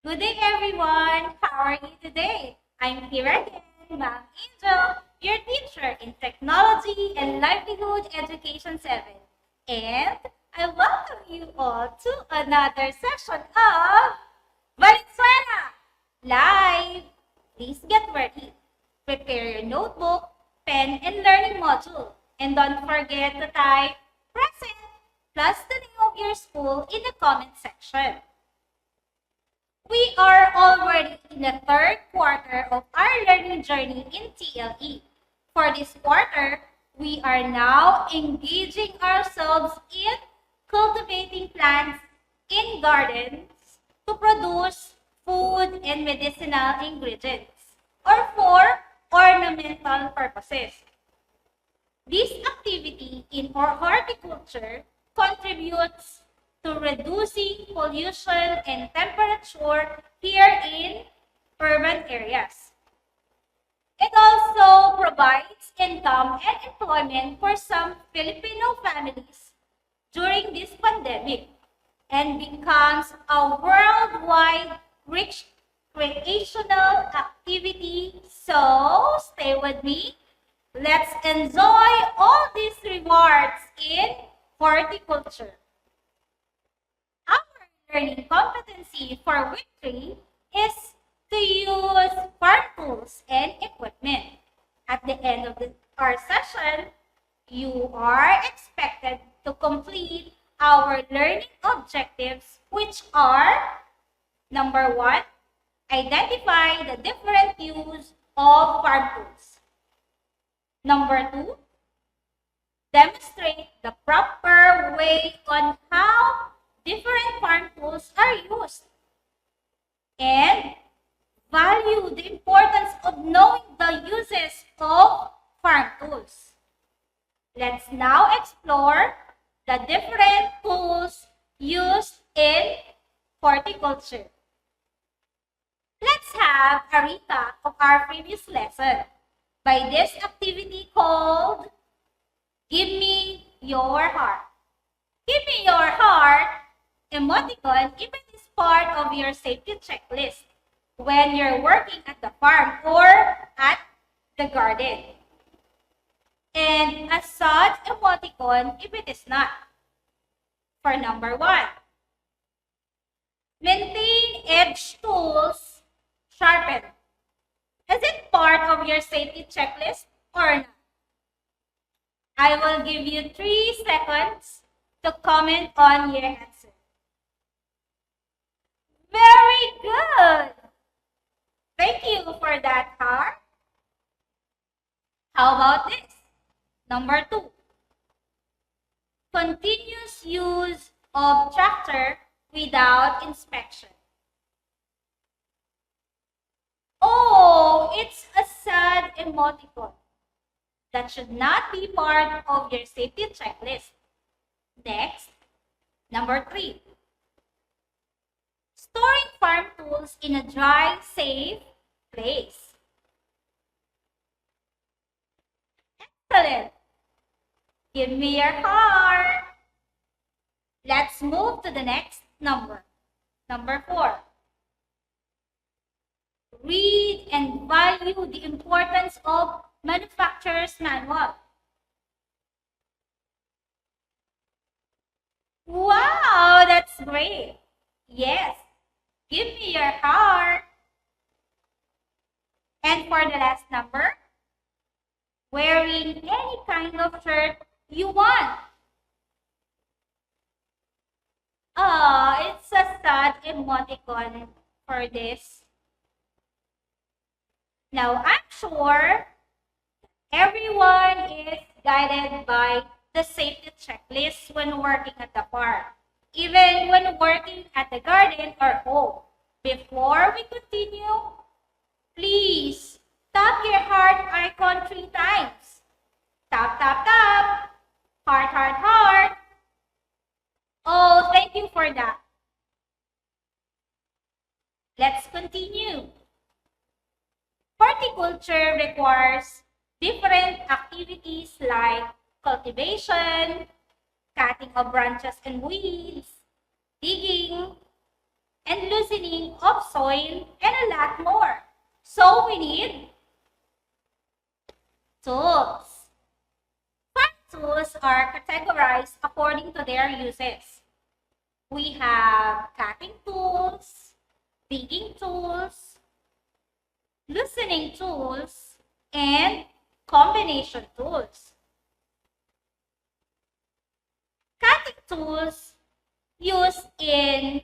Good day, everyone. How are you today? I'm here again, Ma'am Angel, your teacher in Technology and Livelihood Education 7. And I welcome you all to another session of Valenzuela Live. Please get ready. Prepare your notebook, pen, and learning module. And don't forget to type present plus the name of your school in the comment section. We are already in the third quarter of our learning journey in TLE. For this quarter, we are now engaging ourselves in cultivating plants in gardens to produce food and medicinal ingredients or for ornamental purposes. This activity in horticulture contributes to reducing pollution and temperature here in urban areas. It also provides income and employment for some Filipino families during this pandemic and becomes a worldwide recreational activity. So stay with me. Let's enjoy all these rewards in horticulture. Learning competency for week 3 is to use farm tools and equipment. At the end of our session, you are expected to complete our learning objectives, which are: number 1, identify the different use of farm tools. Number 2, demonstrate the proper way on how different farm tools are used. And value the importance of knowing the uses of farm tools. Let's now explore the different tools used in horticulture. Let's have a recap of our previous lesson by this activity called Give Me Your Heart. Give me your heart emoticon if it is part of your safety checklist when you're working at the farm or at the garden. And a sad emoticon if it is not. For number 1, maintain edge tools sharpened. Is it part of your safety checklist or not? I will give you 3 seconds to comment on your answer. Very good. Thank you for that, heart. How about this? Number 2. Continuous use of tractor without inspection. Oh, it's a sad emoticon. That should not be part of your safety checklist. Next, number 3. Storing farm tools in a dry, safe place. Excellent. Give me your heart. Let's move to the next number. Number 4. Read and value the importance of manufacturer's manual. Wow, that's great. Yes. Give me your heart. And for the last number, wearing any kind of shirt you want. It's a sad emoticon for this. Now, I'm sure everyone is guided by the safety checklist when working at the farm, even when working at the garden or home. Before we continue, please tap your heart icon 3 times. Tap, tap, tap. Heart, heart, heart. Oh, thank you for that. Let's continue. Horticulture requires different activities like cultivation, cutting of branches and weeds, digging, and loosening of soil, and a lot more. So we need tools. Farm tools are categorized according to their uses. We have cutting tools, digging tools, loosening tools, and combination tools. Cutting tools used in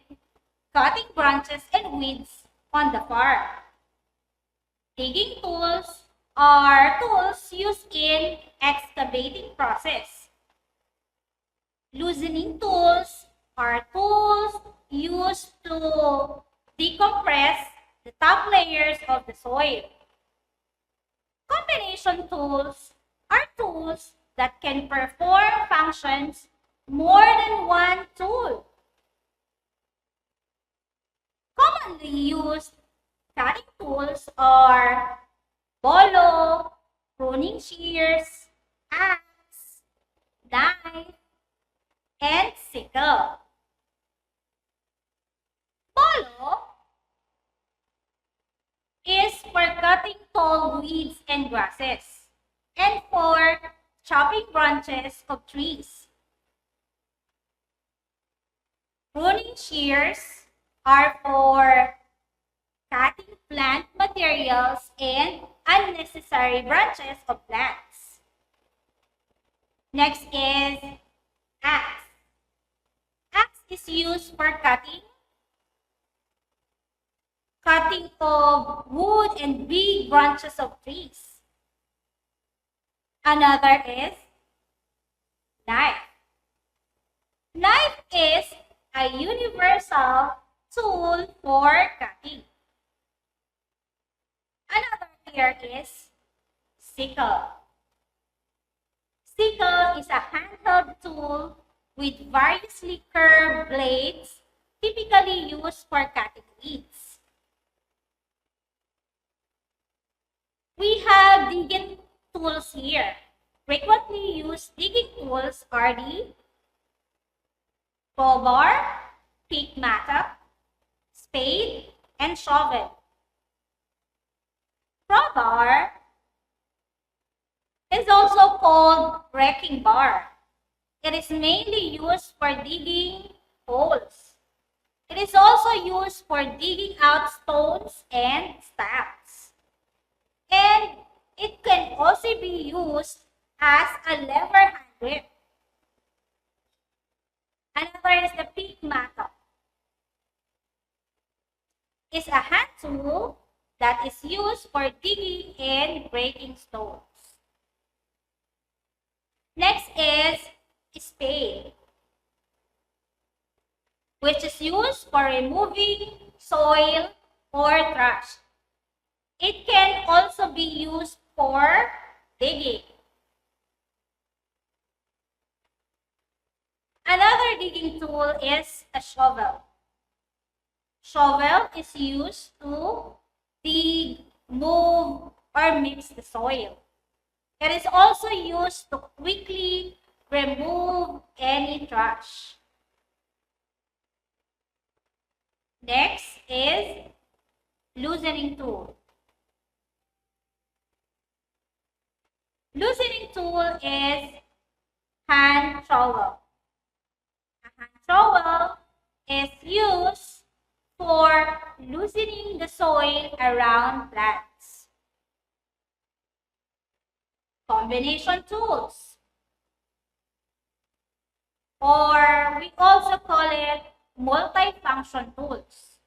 cutting branches and weeds on the farm. Digging tools are tools used in excavating process. Loosening tools are tools used to decompress the top layers of the soil. Combination tools are tools that can perform functions more than one tool. Commonly used cutting tools are bolo, pruning shears, axe, knife, and sickle. Bolo is for cutting tall weeds and grasses, and for chopping branches of trees. Pruning shears are for cutting plant materials and unnecessary branches of plants. Next is axe. Axe is used for cutting of wood and big branches of trees. Another is knife. Knife is a universal tool for cutting. Another here is sickle. Sickle is a handheld tool with variously curved blades typically used for cutting weeds. We have digging tools here. Frequently used digging tools are the crowbar, pick mattock, spade, and shovel. Crowbar is also called wrecking bar. It is mainly used for digging holes. It is also used for digging out stones and stacks. And it can also be used as a lever hand grip. Another is the pick mattock. It's a hand tool that is used for digging and breaking stones. Next is spade, which is used for removing soil or trash. It can also be used for digging. Another digging tool is a shovel. Shovel is used to dig, move, or mix the soil. It is also used to quickly remove any trash. Next is loosening tool. Loosening tool is hand trowel. A hand trowel is used for loosening the soil around plants. Combination tools, or we also call it multi-function tools.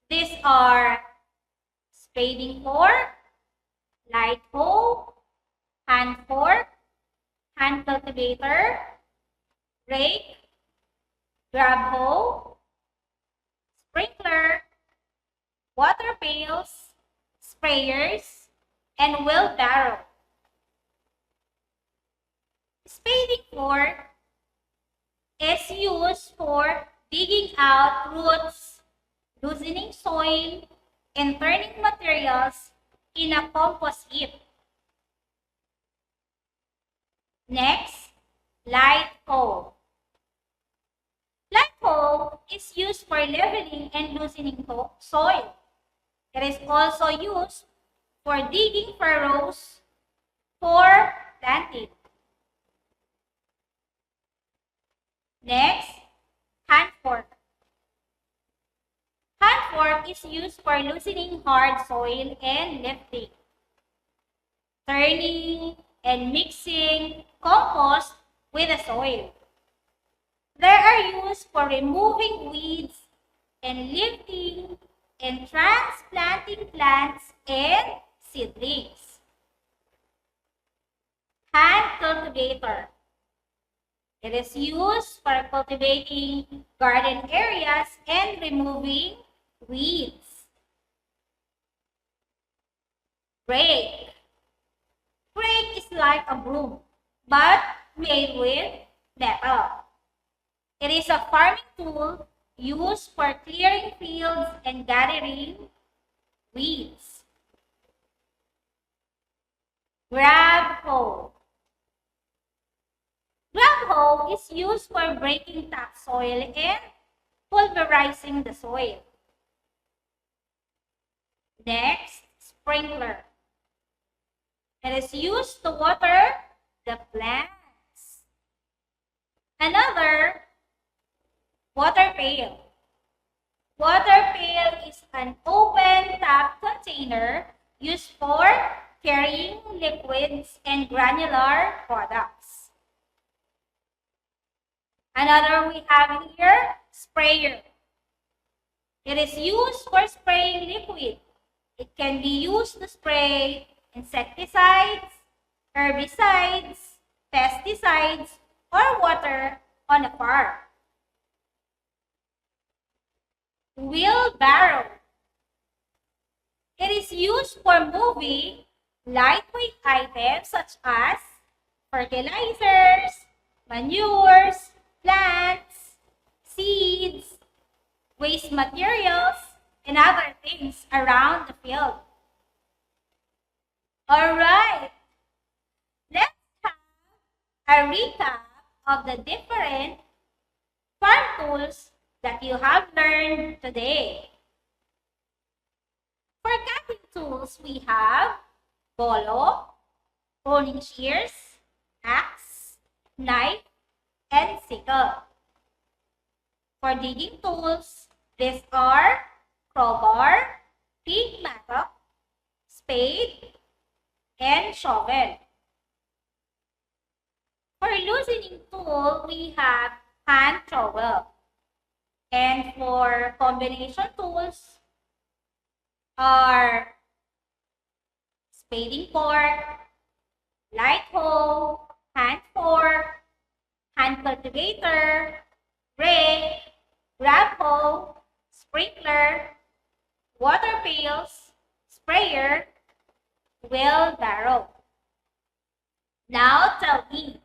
These are spading fork, light hoe, hand fork, hand cultivator, rake, grab hoe, sprinkler, water pails, sprayers, and wheelbarrow. Spading fork is used for digging out roots, loosening soil, and turning materials in a compost heap. Next, light hoe. Light hoe is used for leveling and loosening soil. It is also used for digging furrows for planting. Next, hand fork. Hand fork is used for loosening hard soil and lifting, turning, and mixing compost with the soil. They are used for removing weeds and lifting and transplanting plants and seedlings. Hand cultivator. It is used for cultivating garden areas and removing weeds. Rake. Rake is like a broom, but made with metal. It is a farming tool used for clearing fields and gathering weeds. Grab hoe. Grab hoe is used for breaking topsoil and pulverizing the soil. Next, sprinkler. It is used to water the plants. Another, water pail. Water pail is an open top container used for carrying liquids and granular products. Another we have here, sprayer. It is used for spraying liquid. It can be used to spray insecticides, herbicides, pesticides, or water on a farm. Wheelbarrow. It is used for moving lightweight items such as fertilizers, manures, plants, seeds, waste materials, and other things around the field. Alright, let's have a recap of the different farm tools that you have learned today. For cutting tools, we have bolo, pruning shears, axe, knife, and sickle. For digging tools, these are crowbar, pig mattock, spade, and shovel. For loosening tool, we have hand trowel. And for combination tools are spading fork, light hoe, hand fork, hand cultivator, rake, grab hoe, sprinkler, water pails, sprayer, wheelbarrow. Now tell me,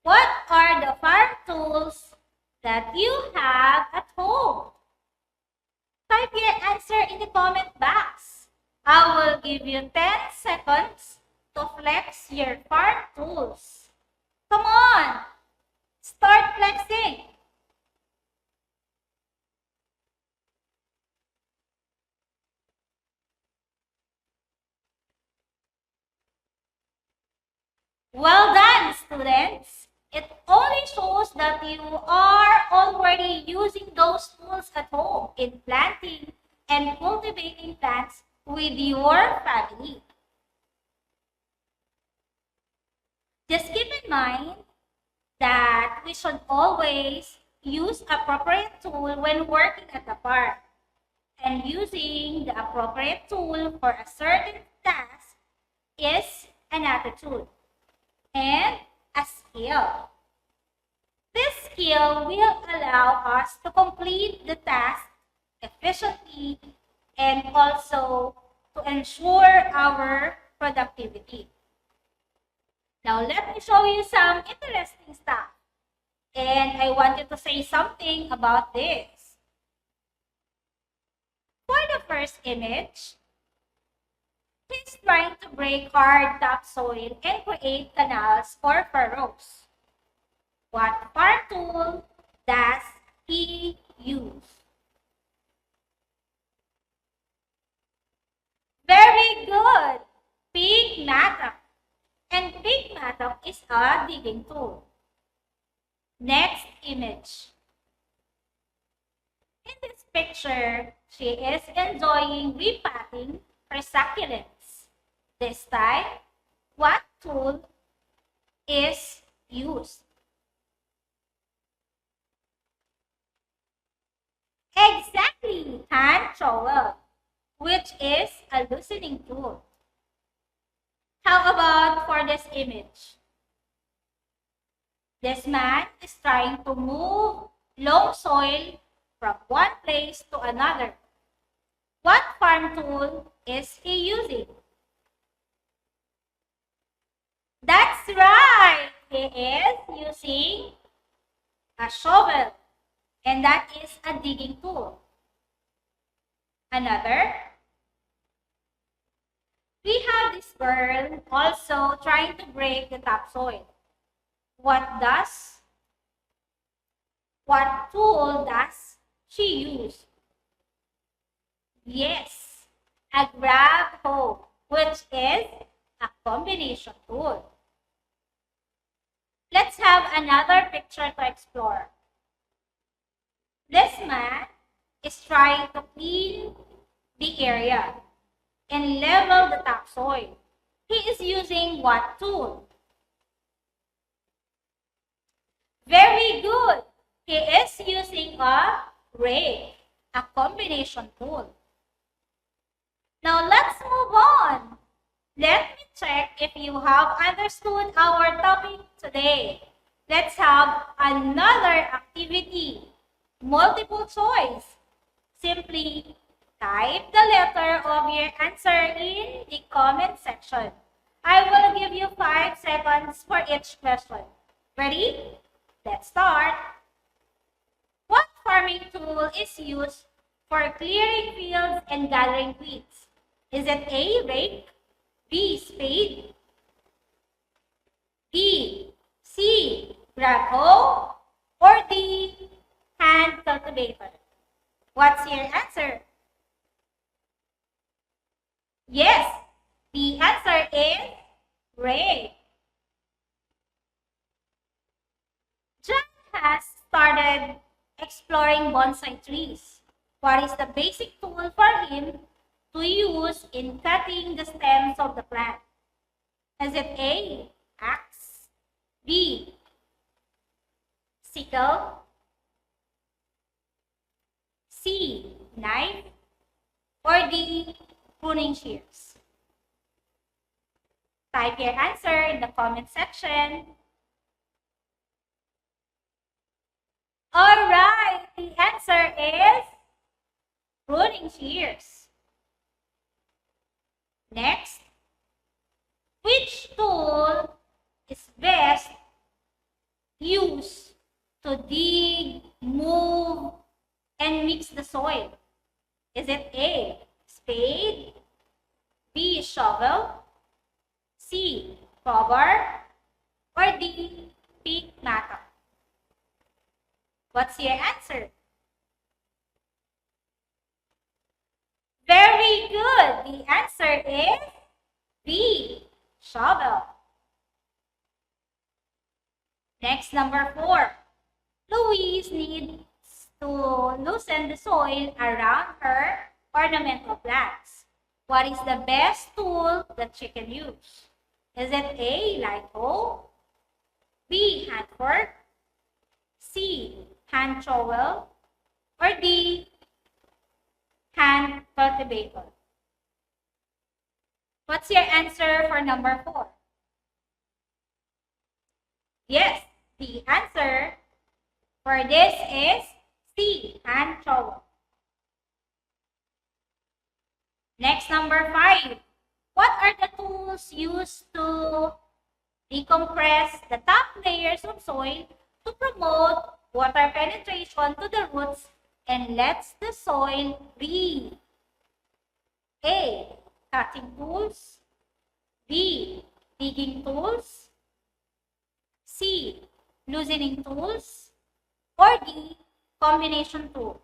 what are the farm tools that you have at home? Type your answer in the comment box. I will give you 10 seconds to flex your farm tools. Come on, start flexing. Well done, students. It only shows that you are already using those tools at home in planting and cultivating plants with your family. Just keep in mind that we should always use appropriate tool when working at the farm. And using the appropriate tool for a certain task is another tool and a skill. This skill will allow us to complete the task efficiently and also to ensure our productivity. Now let me show you some interesting stuff. And I want you to say something about this. For the first image, he's trying to break hard topsoil and create canals or furrows. What farm tool does he is a digging tool. Next image. In this picture, she is enjoying repotting her succulents. This time, what tool is used? Exactly, hand trowel, which is a loosening tool. How about for this image? This man is trying to move loam soil from one place to another. What farm tool is he using? That's right! He is using a shovel, and that is a digging tool. Another. We have this girl also trying to break the topsoil. What tool does she use? Yes, a grab hoe, which is a combination tool. Let's have another picture to explore. This man is trying to clean the area and level the topsoil. He is using what tool? Very good. He is using a rake, a combination tool. Now let's move on. Let me check if you have understood our topic today. Let's have another activity. Multiple choice. Simply type the letter of your answer in the comment section. I will give you 5 seconds for each question. Ready? Let's start. What farming tool is used for clearing fields and gathering weeds? Is it A, rake, B, spade, B, C, grab hoe, or D, hand cultivator? What's your answer? Yes, the answer is rake. John has started exploring bonsai trees. What is the basic tool for him to use in cutting the stems of the plant? Is it A, axe, B, sickle, C, knife, or D, pruning shears? Type your answer in the comment section. Alright, the answer is pruning shears. Next, which tool is best used to dig, move, and mix the soil? Is it A, spade, B, shovel, C, crowbar, or D, pick mattock? What's your answer? Very good. The answer is B, shovel. Next, number 4. Louise needs to loosen the soil around her ornamental plants. What is the best tool that she can use? Is it A, light hoe, B, hand fork, C, hand trowel, or D, hand cultivator? What's your answer for number 4? Yes, the answer for this is C, hand trowel. Next, number 5. What are the tools used to decompress the top layers of soil to promote water penetration to the roots and lets the soil breathe? A, cutting tools, B, digging tools, C, loosening tools, or D, combination tools?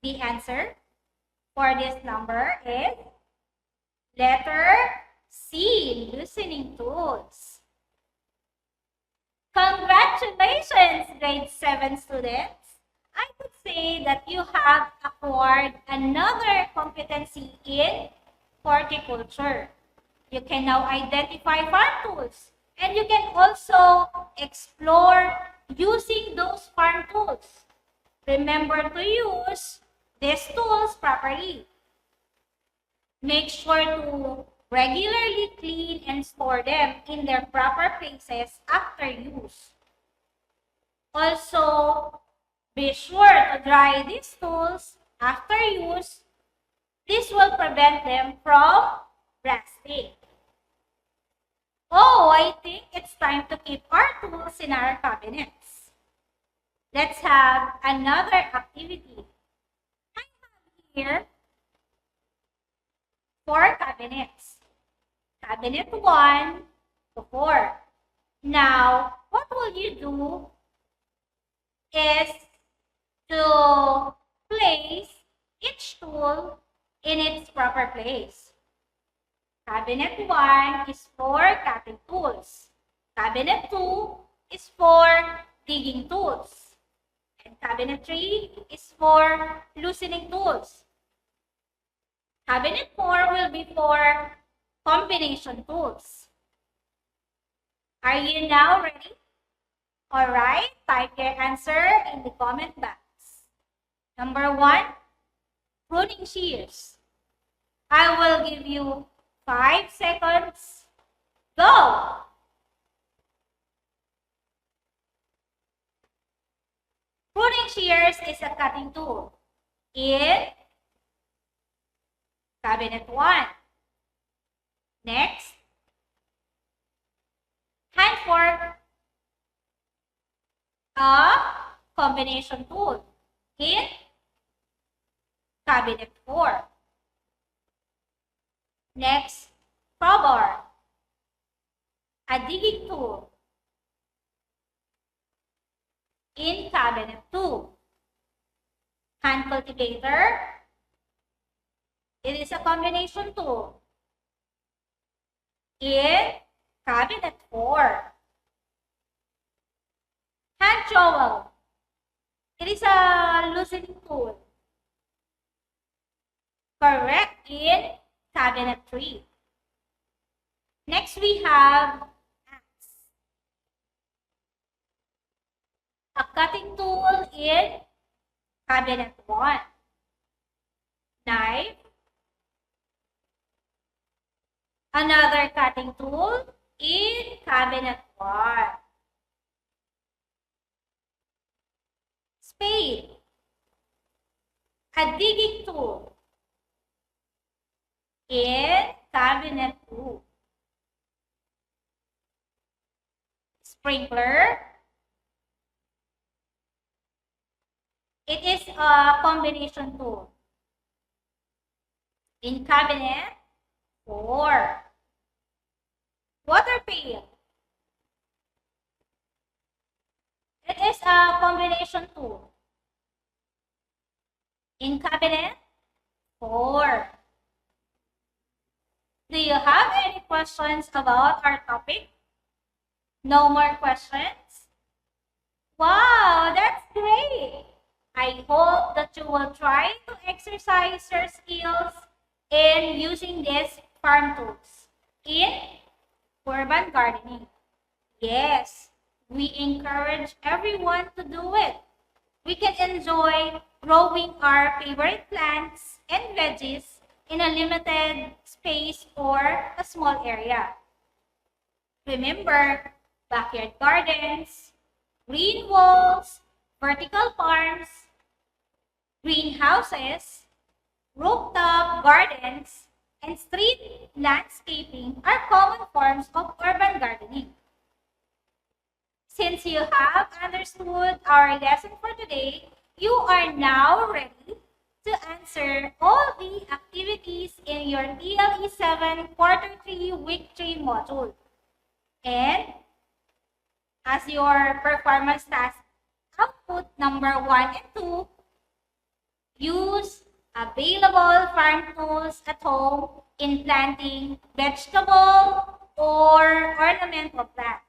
The answer for this number is letter C. Loosening tools. Congratulations, grade 7 students! I could say that you have acquired another competency in horticulture. You can now identify farm tools, and you can also explore using those farm tools. Remember to use these tools properly. Make sure to regularly clean and store them in their proper places after use. Also, be sure to dry these tools after use. This will prevent them from rusting. Oh, I think it's time to keep our tools in our cabinets. Let's have another activity. I have here 4 cabinets. Cabinet 1 to 4. Now, what will you do is to place each tool in its proper place. Cabinet 1 is for cutting tools. Cabinet 2 is for digging tools. And cabinet 3 is for loosening tools. Cabinet 4 will be for combination tools. Are you now ready? Alright, type your answer in the comment box. Number 1, pruning shears. I will give you 5 seconds. Go! Pruning shears is a cutting tool in cabinet 1. Next, hand fork, a combination tool in cabinet 4. Next, crowbar, a digging tool in cabinet 2. Hand cultivator, it is a combination tool in cabinet 4. Hand trowel, it is a loosening tool. Correct, in cabinet 3. Next we have axe, a cutting tool in cabinet 1. Knife, another cutting tool in cabinet 1. Spade, a digging tool in cabinet 2. Sprinkler, it is a combination tool in cabinet 4. Water pail, it is a combination tool in cabinet 4. Do you have any questions about our topic? No more questions? Wow, that's great! I hope that you will try to exercise your skills in using these farm tools in urban gardening. Yes, we encourage everyone to do it. We can enjoy growing our favorite plants and veggies in a limited space or a small area. Remember, backyard gardens, green walls, vertical farms, greenhouses, rooftop gardens, and street landscaping are common forms of urban gardening. Since you have understood our lesson for today, you are now ready to answer all the activities in your TLE 7 Quarter 3 Week 3 module. And as your performance task output number 1 and 2, use available farm tools at home in planting vegetable or ornamental plants.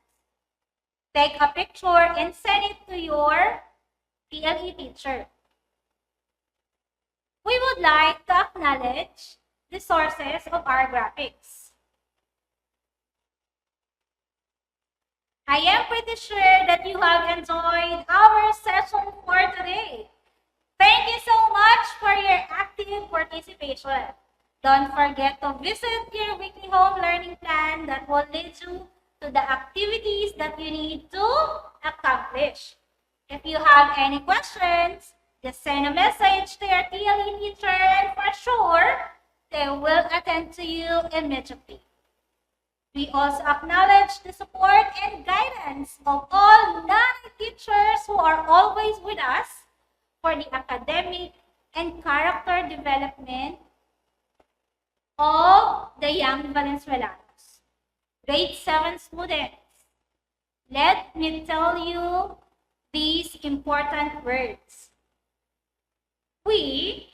Take a picture and send it to your PLE teacher. We would like to acknowledge the sources of our graphics. I am pretty sure that you have enjoyed our session for today. Thank you so much for your active participation. Don't forget to visit your weekly home learning plan that will lead you to the activities that you need to accomplish. If you have any questions, just send a message to your TLE teacher and for sure, they will attend to you immediately. We also acknowledge the support and guidance of all non-teachers who are always with us for the academic and character development of the young Valenzuelanos. Grade 7 students, let me tell you these important words. We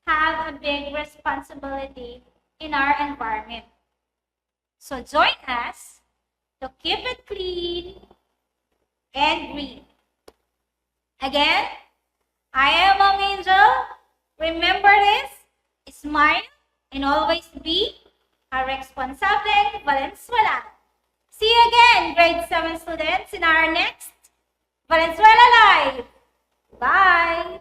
have a big responsibility in our environment. So join us to keep it clean and green. Again, I am Mom Angel. Remember this, smile and always be a responsable Valenzuelano. See you again, grade 7 students, in our next Valenzuela Live. Bye!